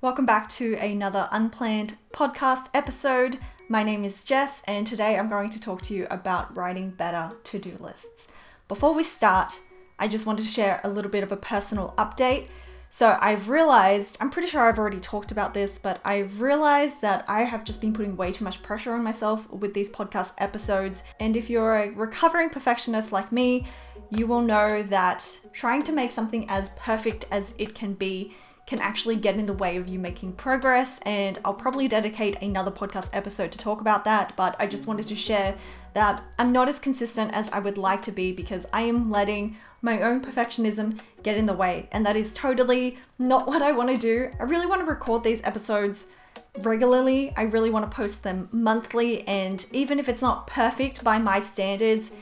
Welcome back to another unplanned podcast episode. My name is Jess, and today I'm going to talk to you about writing better to-do lists. Before we start, I just wanted to share a little bit of a personal update. So I've realized, I'm pretty sure I've already talked about this, but I've realized that I have just been putting way too much pressure on myself with these podcast episodes. And if you're a recovering perfectionist like me, you will know that trying to make something as perfect as it can be can actually get in the way of you making progress, and I'll probably dedicate another podcast episode to talk about that, but I just wanted to share that I'm not as consistent as I would like to be because I am letting my own perfectionism get in the way, and that is totally not what I want to do. I really want to record these episodes regularly. I really want to post them monthly, and even if it's not perfect by my standards,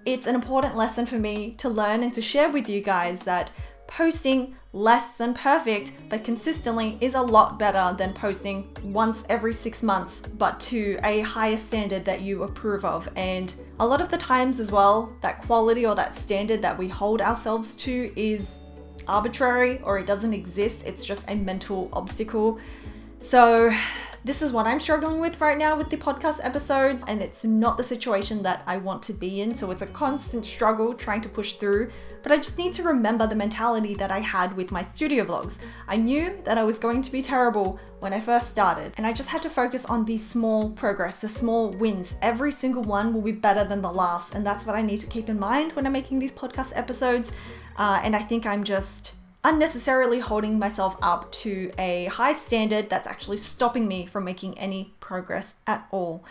it's an important lesson for me to learn and to share with you guys that posting less than perfect but consistently is a lot better than posting once every 6 months but to a higher standard that you approve of. And a lot of the times as well, that quality or that standard that we hold ourselves to is arbitrary, or it doesn't exist. It's just a mental obstacle. So this is what I'm struggling with right now with the podcast episodes, and it's not the situation that I want to be in. So it's a constant struggle trying to push through, but I just need to remember the mentality that I had with my studio vlogs. I knew that I was going to be terrible when I first started, and I just had to focus on the small progress, the small wins. Every single one will be better than the last, and that's what I need to keep in mind when I'm making these podcast episodes. And I think I'm just unnecessarily holding myself up to a high standard that's actually stopping me from making any progress at all.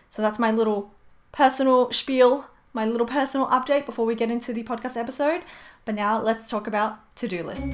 So that's my little personal spiel, my little personal update before we get into the podcast episode. But now let's talk about to-do lists.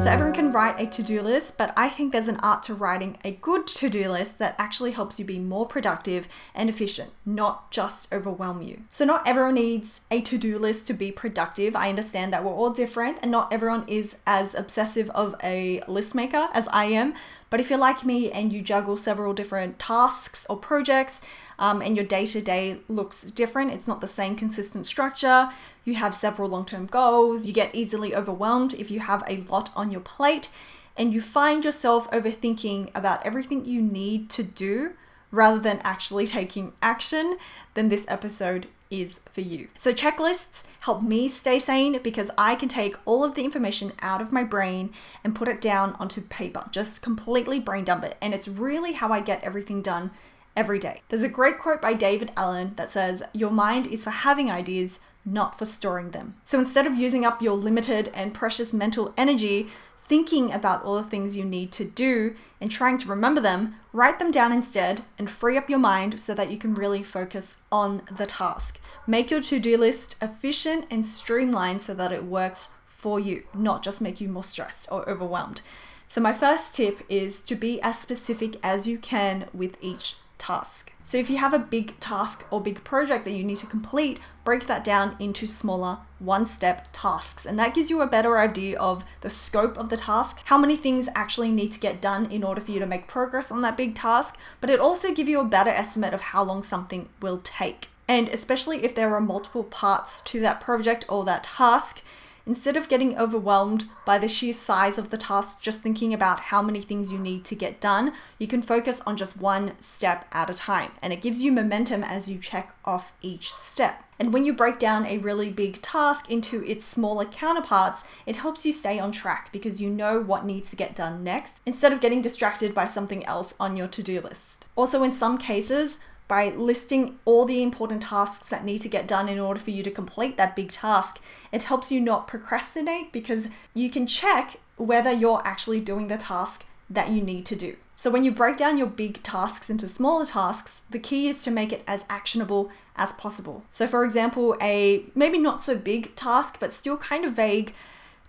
So everyone can write a to-do list, but I think there's an art to writing a good to-do list that actually helps you be more productive and efficient, not just overwhelm you. So not everyone needs a to-do list to be productive. I understand that we're all different and not everyone is as obsessive of a list maker as I am. But if you're like me and you juggle several different tasks or projects, and your day-to-day looks different, it's not the same consistent structure, you have several long-term goals, you get easily overwhelmed if you have a lot on your plate, and you find yourself overthinking about everything you need to do rather than actually taking action, then this episode is for you. So checklists help me stay sane because I can take all of the information out of my brain and put it down onto paper, just completely brain dump it. And it's really how I get everything done every day. There's a great quote by David Allen that says, "Your mind is for having ideas, not for storing them." So instead of using up your limited and precious mental energy thinking about all the things you need to do and trying to remember them, write them down instead and free up your mind so that you can really focus on the task. Make your to-do list efficient and streamlined so that it works for you, not just make you more stressed or overwhelmed. So my first tip is to be as specific as you can with each task. So if you have a big task or big project that you need to complete, break that down into smaller one-step tasks. And that gives you a better idea of the scope of the task, how many things actually need to get done in order for you to make progress on that big task, but it also gives you a better estimate of how long something will take. And especially if there are multiple parts to that project or that task, instead of getting overwhelmed by the sheer size of the task, just thinking about how many things you need to get done, you can focus on just one step at a time. And it gives you momentum as you check off each step. And when you break down a really big task into its smaller counterparts, it helps you stay on track because you know what needs to get done next, instead of getting distracted by something else on your to-do list. Also, in some cases, by listing all the important tasks that need to get done in order for you to complete that big task, it helps you not procrastinate because you can check whether you're actually doing the task that you need to do. So when you break down your big tasks into smaller tasks, the key is to make it as actionable as possible. So for example, a maybe not so big task, but still kind of vague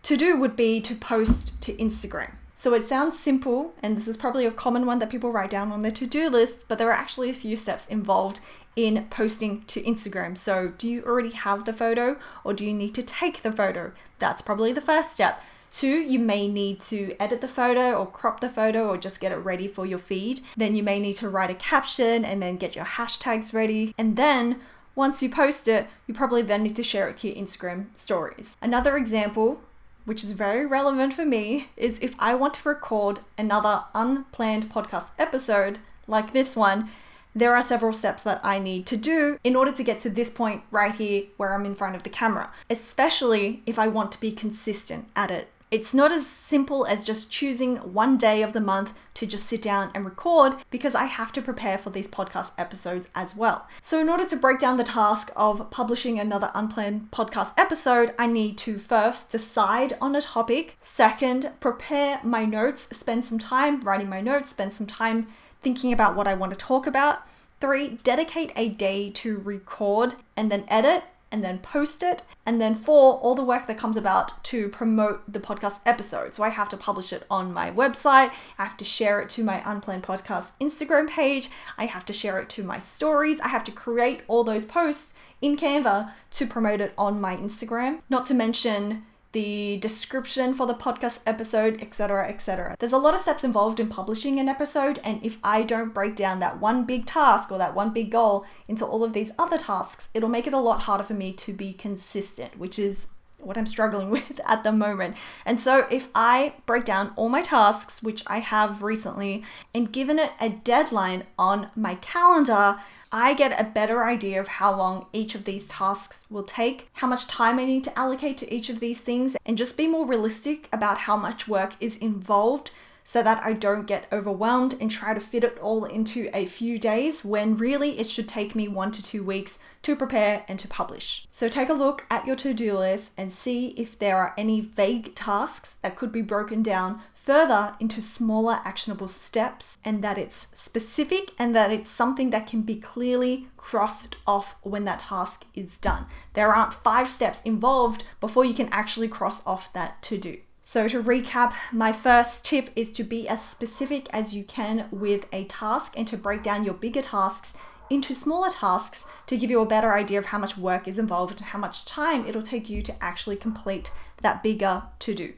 to do would be to post to Instagram. So it sounds simple, and this is probably a common one that people write down on their to-do list, but there are actually a few steps involved in posting to Instagram. So do you already have the photo, or do you need to take the photo? That's probably the first step. 2, you may need to edit the photo or crop the photo or just get it ready for your feed. Then you may need to write a caption and then get your hashtags ready. And then Once you post it, you probably then need to share it to your Instagram stories. Another example, which is very relevant for me, is if I want to record another unplanned podcast episode like this one, there are several steps that I need to do in order to get to this point right here where I'm in front of the camera, especially if I want to be consistent at it. It's not as simple as just choosing one day of the month to just sit down and record, because I have to prepare for these podcast episodes as well. So in order to break down the task of publishing another unplanned podcast episode, I need to first decide on a topic. Second, prepare my notes, spend some time writing my notes, spend some time thinking about what I want to talk about. 3, dedicate a day to record and then edit and then post it. And then 4, all the work that comes about to promote the podcast episode. So I have to publish it on my website. I have to share it to my Unplanned Podcast Instagram page. I have to share it to my stories. I have to create all those posts in Canva to promote it on my Instagram. Not to mention the description for the podcast episode, etc., etc. There's a lot of steps involved in publishing an episode, and if I don't break down that one big task or that one big goal into all of these other tasks, it'll make it a lot harder for me to be consistent, which is what I'm struggling with at the moment. And so if I break down all my tasks, which I have recently, and given it a deadline on my calendar, I get a better idea of how long each of these tasks will take, how much time I need to allocate to each of these things, and just be more realistic about how much work is involved so that I don't get overwhelmed and try to fit it all into a few days when really it should take me 1 to 2 weeks to prepare and to publish. So take a look at your to-do list and see if there are any vague tasks that could be broken down further into smaller actionable steps, and that it's specific and that it's something that can be clearly crossed off when that task is done. There aren't 5 steps involved before you can actually cross off that to-do. So to recap, my first tip is to be as specific as you can with a task and to break down your bigger tasks into smaller tasks to give you a better idea of how much work is involved and how much time it'll take you to actually complete that bigger to-do.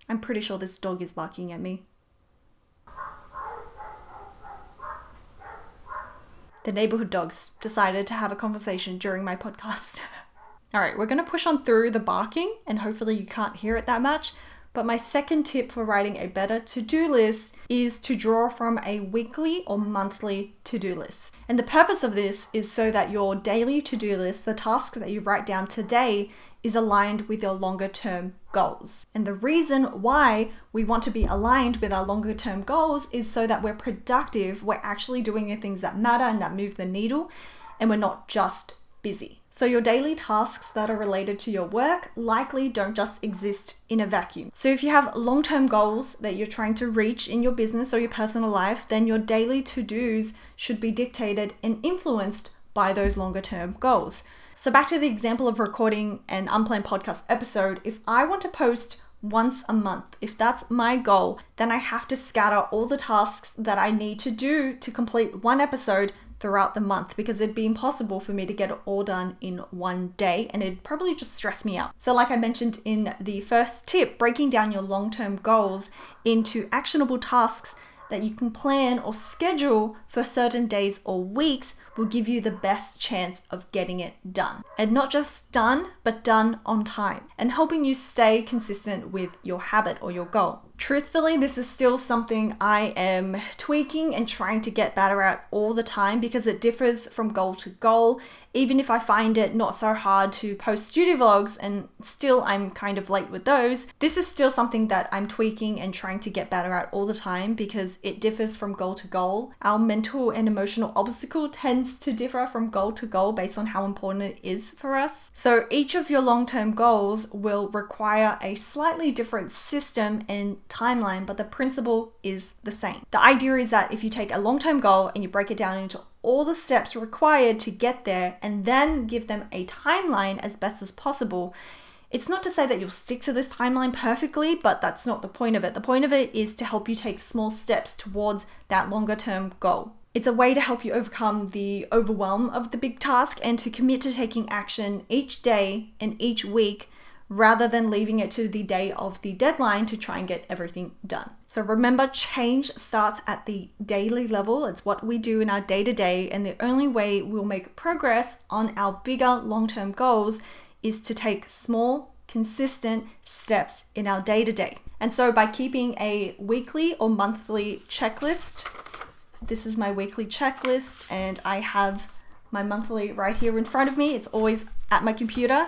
I'm pretty sure this dog is barking at me. The neighborhood dogs decided to have a conversation during my podcast. All right, we're going to push on through the barking and hopefully you can't hear it that much. But my second tip for writing a better to-do list is to draw from a weekly or monthly to-do list. And the purpose of this is so that your daily to-do list, the task that you write down today, is aligned with your longer term goals. And the reason why we want to be aligned with our longer term goals is so that we're productive, we're actually doing the things that matter and that move the needle, and we're not just busy. So your daily tasks that are related to your work likely don't just exist in a vacuum. So if you have long-term goals that you're trying to reach in your business or your personal life, then your daily to-dos should be dictated and influenced by those longer-term goals. So back to the example of recording an unplanned podcast episode, if I want to post once a month, if that's my goal, then I have to scatter all the tasks that I need to do to complete one episode throughout the month, because it'd be impossible for me to get it all done in one day and it'd probably just stress me out. So like I mentioned in the first tip, breaking down your long-term goals into actionable tasks that you can plan or schedule for certain days or weeks will give you the best chance of getting it done. And not just done, but done on time, and helping you stay consistent with your habit or your goal. Truthfully, this is still something I am tweaking and trying to get better at all the time because it differs from goal to goal. Even if I find it not so hard to post studio vlogs, and still I'm kind of late with those, this is still something that I'm tweaking and trying to get better at all the time because it differs from goal to goal. Our mental and emotional obstacle tends to differ from goal to goal based on how important it is for us. So each of your long-term goals will require a slightly different system and timeline, but the principle is the same. The idea is that if you take a long-term goal and you break it down into all the steps required to get there and then give them a timeline as best as possible, it's not to say that you'll stick to this timeline perfectly, but that's not the point of it. The point of it is to help you take small steps towards that longer term goal. It's a way to help you overcome the overwhelm of the big task and to commit to taking action each day and each week rather than leaving it to the day of the deadline to try and get everything done. So remember, change starts at the daily level. It's what we do in our day-to-day, and the only way we'll make progress on our bigger long-term goals is to take small, consistent steps in our day-to-day. And so by keeping a weekly or monthly checklist, this is my weekly checklist, and I have my monthly right here in front of me. It's always at my computer.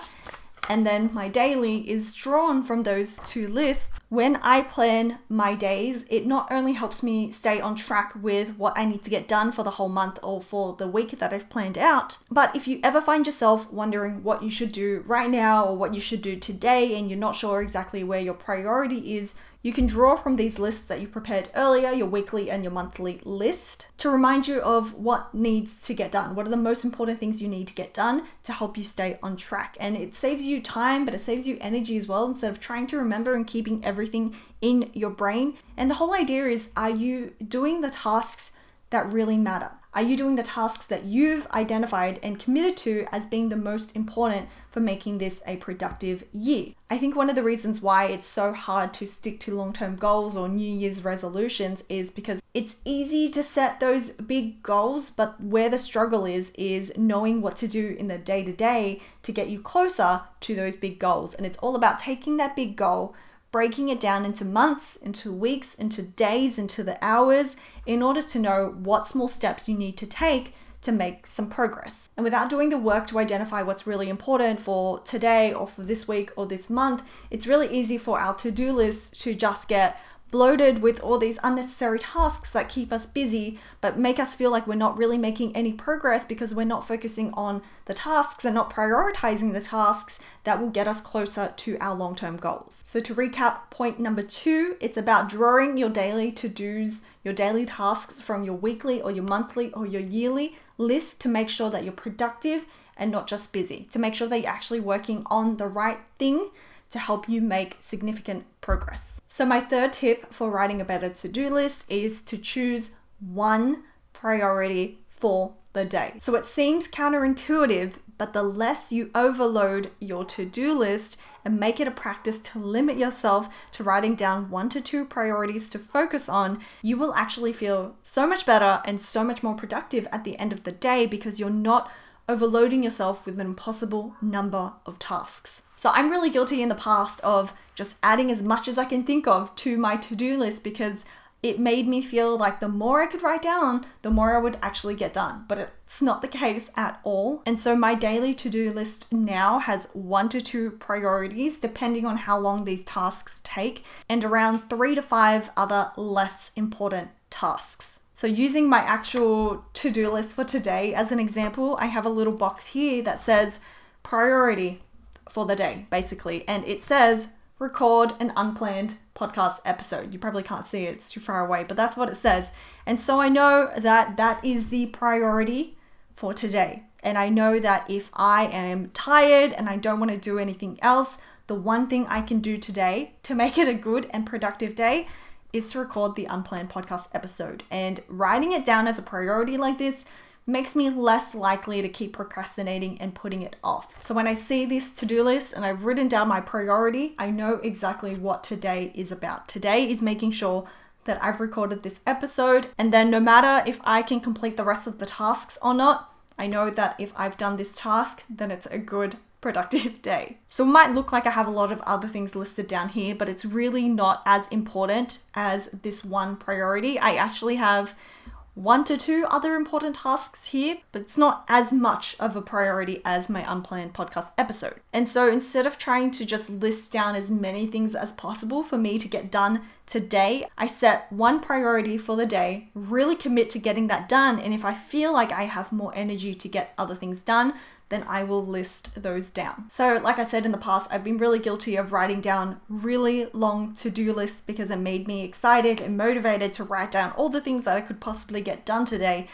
And then my daily is drawn from those two lists. When I plan my days, it not only helps me stay on track with what I need to get done for the whole month or for the week that I've planned out, but if you ever find yourself wondering what you should do right now or what you should do today and you're not sure exactly where your priority is, you can draw from these lists that you prepared earlier, your weekly and your monthly list, to remind you of what needs to get done. What are the most important things you need to get done to help you stay on track? And it saves you time, but it saves you energy as well, instead of trying to remember and keeping everything in your brain. And the whole idea is, are you doing the tasks that really matter? Are you doing the tasks that you've identified and committed to as being the most important for making this a productive year? I think one of the reasons why it's so hard to stick to long-term goals or New Year's resolutions is because it's easy to set those big goals, but where the struggle is knowing what to do in the day-to-day to get you closer to those big goals. And it's all about taking that big goal, breaking it down into months, into weeks, into days, into the hours, in order to know what small steps you need to take to make some progress. And without doing the work to identify what's really important for today or for this week or this month, it's really easy for our to-do list to just get bloated with all these unnecessary tasks that keep us busy, but make us feel like we're not really making any progress because we're not focusing on the tasks and not prioritizing the tasks that will get us closer to our long-term goals. So to recap, point number 2, it's about drawing your daily to-dos, your daily tasks from your weekly or your monthly or your yearly list to make sure that you're productive and not just busy, to make sure that you're actually working on the right thing to help you make significant progress. So my third tip for writing a better to-do list is to choose one priority for the day. So it seems counterintuitive, but the less you overload your to-do list and make it a practice to limit yourself to writing down 1 to 2 priorities to focus on, you will actually feel so much better and so much more productive at the end of the day because you're not overloading yourself with an impossible number of tasks. So I'm really guilty in the past of just adding as much as I can think of to my to-do list because it made me feel like the more I could write down, the more I would actually get done. But it's not the case at all. And so my daily to-do list now has 1 to 2 priorities, depending on how long these tasks take, and around 3 to 5 other less important tasks. So using my actual to-do list for today as an example, I have a little box here that says priority for the day, basically. And it says record an unplanned podcast episode. You probably can't see it, it's too far away, but that's what it says. And so I know that that is the priority for today. And I know that if I am tired and I don't want to do anything else, the one thing I can do today to make it a good and productive day is to record the unplanned podcast episode. And writing it down as a priority like this makes me less likely to keep procrastinating and putting it off. So when I see this to-do list and I've written down my priority, I know exactly what today is about. Today is making sure that I've recorded this episode, and then no matter if I can complete the rest of the tasks or not, I know that if I've done this task, then it's a good, productive day. So it might look like I have a lot of other things listed down here, but it's really not as important as this one priority. I actually have 1 to 2 other important tasks here, but it's not as much of a priority as my unplanned podcast episode. And so instead of trying to just list down as many things as possible for me to get done today, I set one priority for the day, really commit to getting that done. And if I feel like I have more energy to get other things done, then I will list those down. So like I said in the past, I've been really guilty of writing down really long to-do lists because it made me excited and motivated to write down all the things that I could possibly get done today.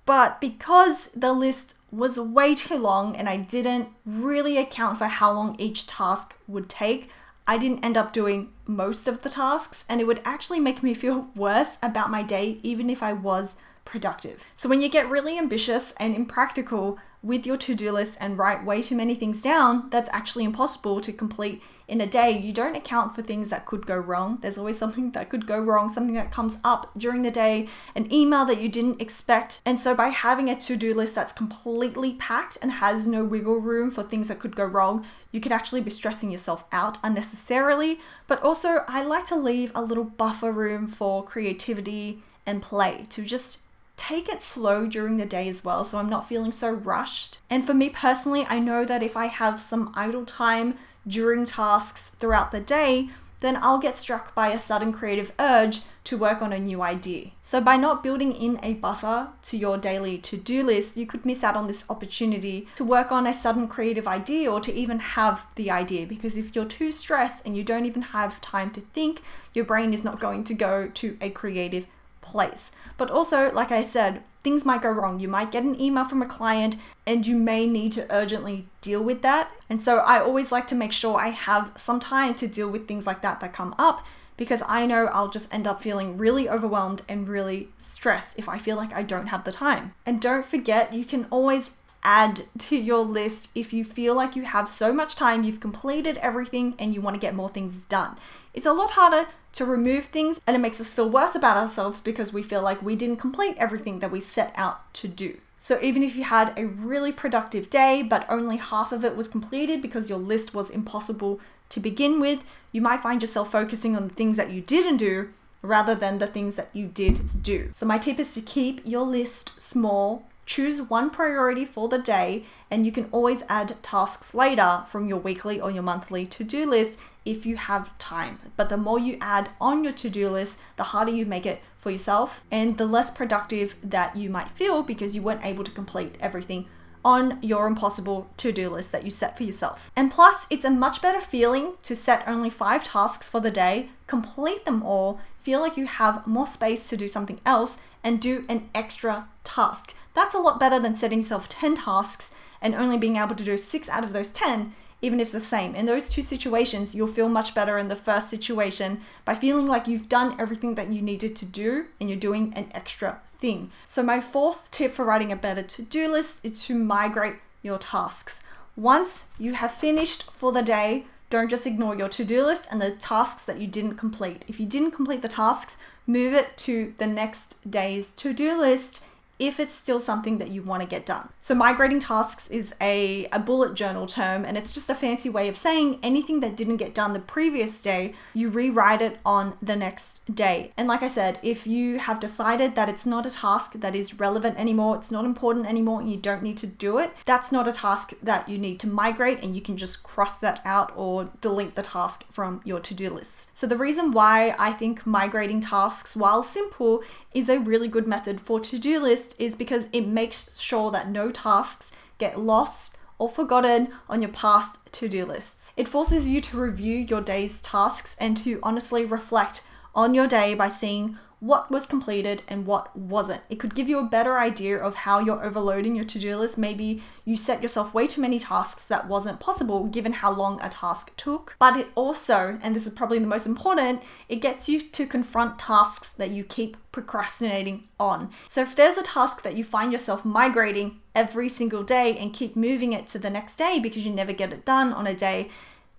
But because the list was way too long and I didn't really account for how long each task would take, I didn't end up doing most of the tasks, and it would actually make me feel worse about my day even if I was productive. So when you get really ambitious and impractical with your to-do list and write way too many things down, that's actually impossible to complete in a day. You don't account for things that could go wrong. There's always something that could go wrong, something that comes up during the day, an email that you didn't expect. And so by having a to-do list that's completely packed and has no wiggle room for things that could go wrong, you could actually be stressing yourself out unnecessarily. But also, I like to leave a little buffer room for creativity and play, to just take it slow during the day as well, so I'm not feeling so rushed. And for me personally, I know that if I have some idle time during tasks throughout the day, then I'll get struck by a sudden creative urge to work on a new idea. So by not building in a buffer to your daily to-do list, you could miss out on this opportunity to work on a sudden creative idea, or to even have the idea, because if you're too stressed and you don't even have time to think, your brain is not going to go to a creative place. But also, like I said, things might go wrong. You might get an email from a client and you may need to urgently deal with that. And so I always like to make sure I have some time to deal with things like that come up, because I know I'll just end up feeling really overwhelmed and really stressed if I feel like I don't have the time. And don't forget, you can always add to your list if you feel like you have so much time, you've completed everything and you want to get more things done. It's a lot harder to remove things, and it makes us feel worse about ourselves because we feel like we didn't complete everything that we set out to do. So even if you had a really productive day, but only half of it was completed because your list was impossible to begin with, you might find yourself focusing on the things that you didn't do rather than the things that you did do. So my tip is to keep your list small. Choose one priority for the day, and you can always add tasks later from your weekly or your monthly to-do list if you have time. But the more you add on your to-do list, the harder you make it for yourself and the less productive that you might feel because you weren't able to complete everything on your impossible to-do list that you set for yourself. And plus, it's a much better feeling to set only 5 tasks for the day, complete them all, feel like you have more space to do something else, and do an extra task. That's a lot better than setting yourself 10 tasks and only being able to do 6 out of those 10, even if it's the same. In those two situations, you'll feel much better in the first situation by feeling like you've done everything that you needed to do and you're doing an extra thing. So my 4th tip for writing a better to-do list is to migrate your tasks. Once you have finished for the day, don't just ignore your to-do list and the tasks that you didn't complete. If you didn't complete the tasks, move it to the next day's to-do list if it's still something that you want to get done. So migrating tasks is a bullet journal term, and it's just a fancy way of saying anything that didn't get done the previous day, you rewrite it on the next day. And like I said, if you have decided that it's not a task that is relevant anymore, it's not important anymore, and you don't need to do it, that's not a task that you need to migrate, and you can just cross that out or delete the task from your to-do list. So the reason why I think migrating tasks, while simple, is a really good method for to-do list is because it makes sure that no tasks get lost or forgotten on your past to-do lists. It forces you to review your day's tasks and to honestly reflect on your day by seeing what was completed and what wasn't. It could give you a better idea of how you're overloading your to-do list. Maybe you set yourself way too many tasks that wasn't possible given how long a task took. But it also, and this is probably the most important, it gets you to confront tasks that you keep procrastinating on. So if there's a task that you find yourself migrating every single day and keep moving it to the next day because you never get it done on a day,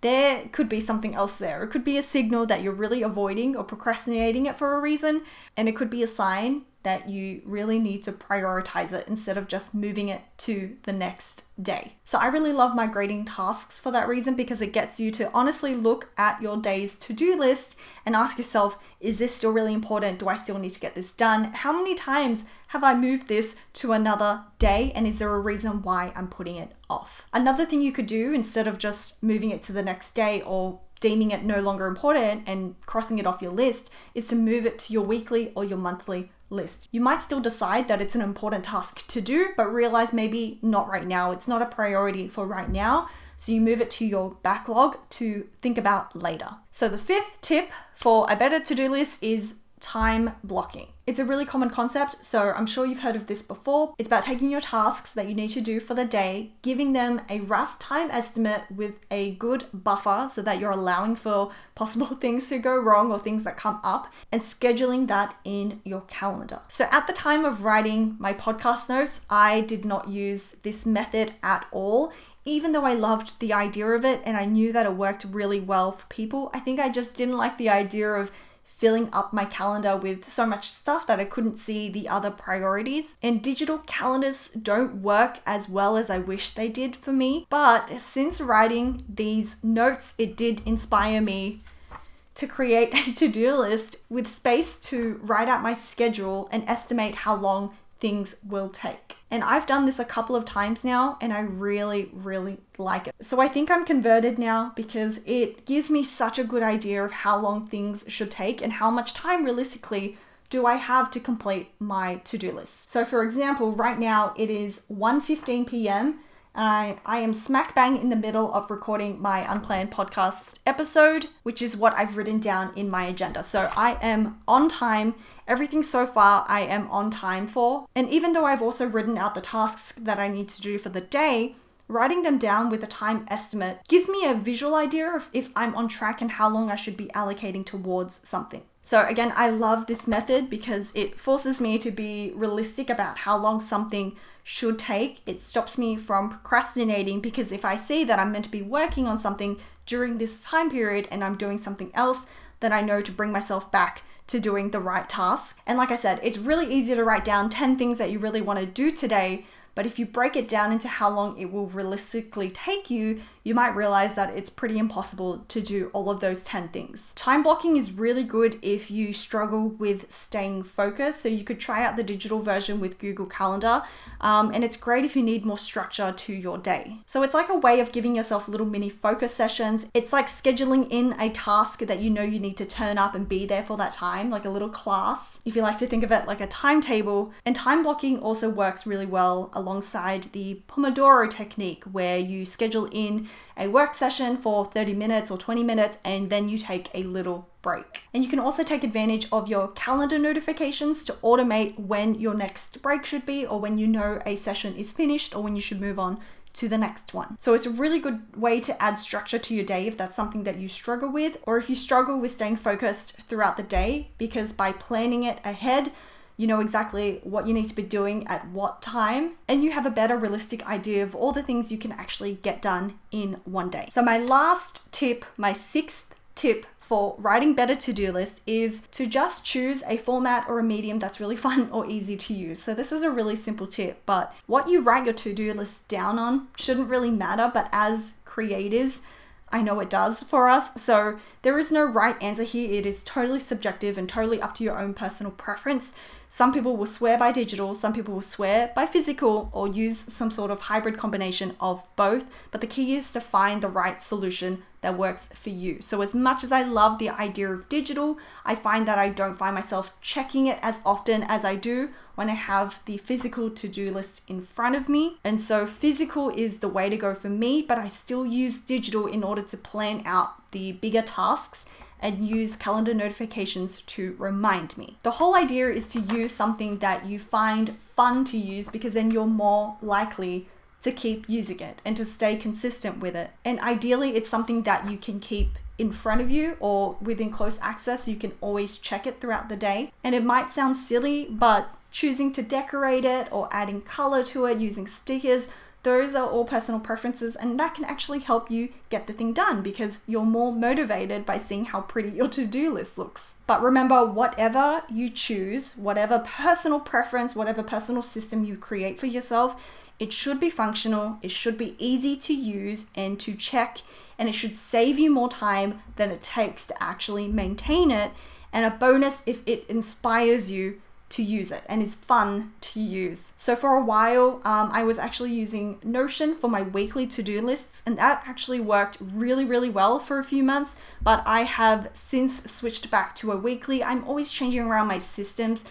there could be something else there. It could be a signal that you're really avoiding or procrastinating it for a reason, and it could be a sign that you really need to prioritize it instead of just moving it to the next day. So I really love migrating tasks for that reason, because it gets you to honestly look at your day's to-do list and ask yourself, is this still really important? Do I still need to get this done? How many times have I moved this to another day? And is there a reason why I'm putting it off? Another thing you could do, instead of just moving it to the next day or deeming it no longer important and crossing it off your list, is to move it to your weekly or your monthly list. You might still decide that it's an important task to do, but realize maybe not right now. It's not a priority for right now. So you move it to your backlog to think about later. So the 5th tip for a better to-do list is time blocking. It's a really common concept, so I'm sure you've heard of this before. It's about taking your tasks that you need to do for the day, giving them a rough time estimate with a good buffer so that you're allowing for possible things to go wrong or things that come up, and scheduling that in your calendar. So at the time of writing my podcast notes, I did not use this method at all. Even though I loved the idea of it and I knew that it worked really well for people, I think I just didn't like the idea of filling up my calendar with so much stuff that I couldn't see the other priorities. And digital calendars don't work as well as I wish they did for me. But since writing these notes, it did inspire me to create a to-do list with space to write out my schedule and estimate how long things will take. And I've done this a couple of times now and I really, really like it. So I think I'm converted now because it gives me such a good idea of how long things should take and how much time realistically do I have to complete my to-do list. So for example, right now it is 1:15 p.m. and I am smack bang in the middle of recording my unplanned podcast episode, which is what I've written down in my agenda. So I am on time. Everything so far I am on time for. And even though I've also written out the tasks that I need to do for the day, writing them down with a time estimate gives me a visual idea of if I'm on track and how long I should be allocating towards something. So again, I love this method because it forces me to be realistic about how long something should take. It stops me from procrastinating because if I see that I'm meant to be working on something during this time period and I'm doing something else, then I know to bring myself back to doing the right task. And like I said, it's really easy to write down 10 things that you really want to do today, but if you break it down into how long it will realistically take you, you might realize that it's pretty impossible to do all of those 10 things. Time blocking is really good if you struggle with staying focused. So you could try out the digital version with Google Calendar, and it's great if you need more structure to your day. So it's like a way of giving yourself little mini focus sessions. It's like scheduling in a task that you know you need to turn up and be there for that time, like a little class, if you like to think of it like a timetable. And time blocking also works really well alongside the Pomodoro technique, where you schedule in a work session for 30 minutes or 20 minutes and then you take a little break. And you can also take advantage of your calendar notifications to automate when your next break should be, or when you know a session is finished, or when you should move on to the next one. So it's a really good way to add structure to your day if that's something that you struggle with, or if you struggle with staying focused throughout the day, because by planning it ahead, you know exactly what you need to be doing at what time, and you have a better realistic idea of all the things you can actually get done in one day. So my last tip, my sixth tip for writing better to-do list, is to just choose a format or a medium that's really fun or easy to use. So this is a really simple tip, but what you write your to-do list down on shouldn't really matter, but as creatives, I know it does for us. So there is no right answer here. It is totally subjective and totally up to your own personal preference. Some people will swear by digital, some people will swear by physical, or use some sort of hybrid combination of both. But the key is to find the right solution that works for you. So as much as I love the idea of digital, I find that I don't find myself checking it as often as I do when I have the physical to-do list in front of me. And so physical is the way to go for me, but I still use digital in order to plan out the bigger tasks and use calendar notifications to remind me. The whole idea is to use something that you find fun to use, because then you're more likely to keep using it and to stay consistent with it. And ideally, it's something that you can keep in front of you or within close access, so you can always check it throughout the day. And it might sound silly, but choosing to decorate it or adding color to it, using stickers, those are all personal preferences, and that can actually help you get the thing done because you're more motivated by seeing how pretty your to-do list looks. But remember, whatever you choose, whatever personal preference, whatever personal system you create for yourself, it should be functional, it should be easy to use and to check, and it should save you more time than it takes to actually maintain it. And a bonus if it inspires you to use it and is fun to use. So for a while, I was actually using Notion for my weekly to-do lists, and that actually worked really, really well for a few months, but I have since switched back to a weekly. I'm always changing around my systems.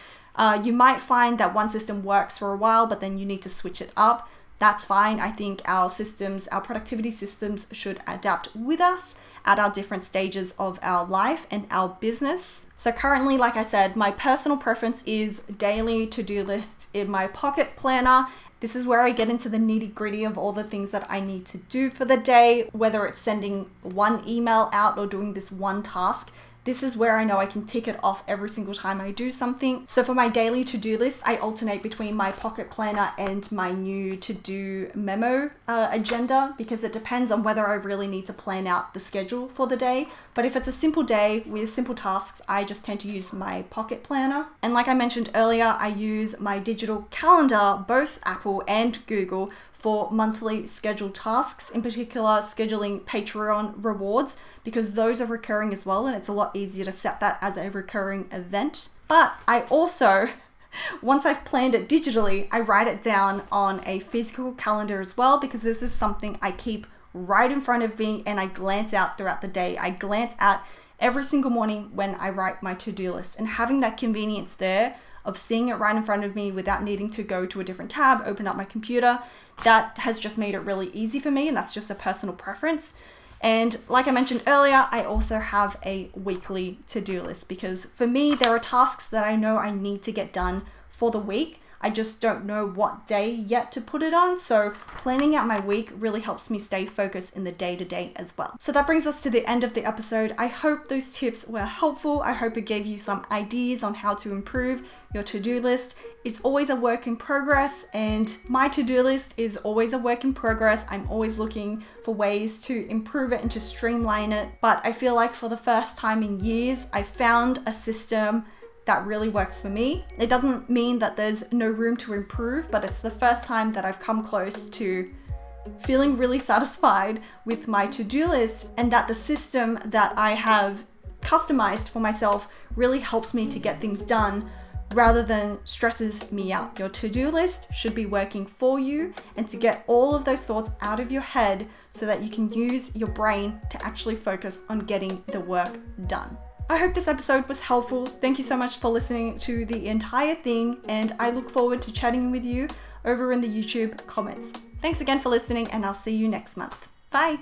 You might find that one system works for a while, but then you need to switch it up. That's fine. I think our systems, our productivity systems should adapt with us at our different stages of our life and our business. So currently, like I said, my personal preference is daily to-do lists in my pocket planner. This is where I get into the nitty-gritty of all the things that I need to do for the day, whether it's sending one email out or doing this one task. This is where I know I can tick it off every single time I do something. So for my daily to-do list, I alternate between my pocket planner and my new to-do memo agenda, because it depends on whether I really need to plan out the schedule for the day. But if it's a simple day with simple tasks, I just tend to use my pocket planner. And like I mentioned earlier, I use my digital calendar, both Apple and Google, for monthly scheduled tasks, in particular scheduling Patreon rewards, because those are recurring as well, and it's a lot easier to set that as a recurring event. But I also, once I've planned it digitally, I write it down on a physical calendar as well, because this is something I keep right in front of me and I glance out throughout the day. I glance out every single morning when I write my to-do list, and having that convenience there of seeing it right in front of me without needing to go to a different tab, open up my computer, that has just made it really easy for me, and that's just a personal preference. And like I mentioned earlier, I also have a weekly to-do list, because for me, there are tasks that I know I need to get done for the week. I just don't know what day yet to put it on. So planning out my week really helps me stay focused in the day-to-day as well. So that brings us to the end of the episode. I hope those tips were helpful. I hope it gave you some ideas on how to improve your to-do list. It's always a work in progress, and my to-do list is always a work in progress. I'm always looking for ways to improve it and to streamline it. But I feel like for the first time in years, I found a system that really works for me. It doesn't mean that there's no room to improve, but it's the first time that I've come close to feeling really satisfied with my to-do list, and that the system that I have customized for myself really helps me to get things done rather than stresses me out. Your to-do list should be working for you, and to get all of those thoughts out of your head so that you can use your brain to actually focus on getting the work done. I hope this episode was helpful. Thank you so much for listening to the entire thing, and I look forward to chatting with you over in the YouTube comments. Thanks again for listening, and I'll see you next month. Bye.